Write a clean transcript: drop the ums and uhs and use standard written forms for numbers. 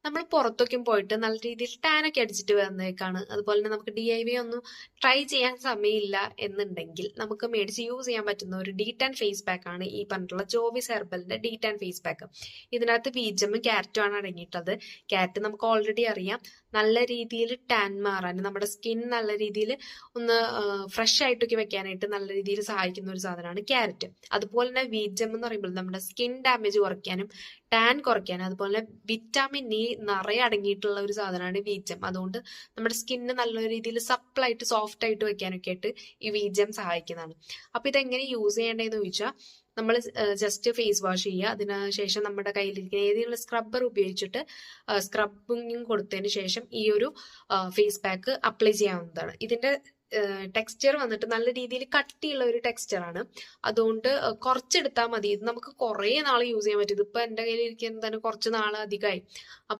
നമ്മൾ പുറത്തൊക്കെ പോയിട്ട് നല്ല രീതിയിൽ ടാനൊക്കെ അടിച്ചിട്ട് വന്നേക്കാണ്, അതുപോലെ തന്നെ നമുക്ക് DIY ഒന്നും ട്രൈ ചെയ്യാൻ സമയമില്ല എന്നുണ്ടെങ്കിൽ നമുക്ക് മേടിച്ച് യൂസ് ചെയ്യാൻ പറ്റുന്ന ഒരു ഡീ-ടാൻ ഫേസ് പാക്ക് ആണ് ഈ പറഞ്ഞിട്ടുള്ള ജോവിസ് ഹെർബലിന്റെ ഡീ-ടാൻ ഫേസ് പാക്ക്. ഇതിനകത്ത് ബീജമും ക്യാരറ്റും ആണ് അടങ്ങിയിട്ടുള്ളത്. ക്യാരറ്റ് നമുക്ക് ഓൾറെഡി അറിയാം, നല്ല രീതിയിൽ ടാൻ മാറാൻ, നമ്മുടെ സ്കിൻ നല്ല രീതിയിൽ ഒന്ന് ഫ്രഷ് ആയിട്ടൊക്കെ വെക്കാനായിട്ട് നല്ല രീതിയിൽ സഹായിക്കുന്ന ഒരു സാധനമാണ് ക്യാരറ്റ്. അതുപോലെ തന്നെ ബീജം എന്ന് പറയുമ്പോൾ നമ്മുടെ സ്കിൻ ഡാമേജ് കുറയ്ക്കാനും ടാൻ കുറയ്ക്കാനും, അതുപോലെ വിറ്റാമിൻ ഇ നിറയെ അടങ്ങിയിട്ടുള്ള ഒരു സാധനമാണ് ബീജം. അതുകൊണ്ട് നമ്മുടെ സ്കിന്ന് നല്ല രീതിയിൽ സപ്പിളായിട്ട് സോഫ്റ്റ് ആയിട്ട് വെക്കാനൊക്കെ ആയിട്ട് ഈ ബീജം സഹായിക്കുന്നതാണ്. അപ്പൊ ഇതെങ്ങനെ യൂസ് ചെയ്യേണ്ടതെന്ന് ചോദിച്ചാൽ, നമ്മൾ ജസ്റ്റ് ഫേസ് വാഷ് ചെയ്യുക. അതിനുശേഷം നമ്മുടെ കയ്യിലിരിക്കുന്ന ഏതെങ്കിലും സ്ക്രബ്ബർ ഉപയോഗിച്ചിട്ട് സ്ക്രബിങ്ങും കൊടുത്തതിന് ശേഷം ഈ ഒരു ഫേസ് പാക്ക് അപ്ലൈ ചെയ്യാവുന്നതാണ്. ഇതിന്റെ ടെക്സ്ചർ വന്നിട്ട് നല്ല രീതിയിൽ കട്ടിയുള്ള ഒരു ടെക്സ്ചറാണ്. അതുകൊണ്ട് കുറച്ചെടുത്താൽ മതി. ഇത് നമുക്ക് കുറേ നാൾ യൂസ് ചെയ്യാൻ പറ്റും. ഇതിപ്പോ എന്റെ കയ്യിൽ ഇരിക്കുന്നത് തന്നെ കുറച്ച് നാൾ അധികമായി.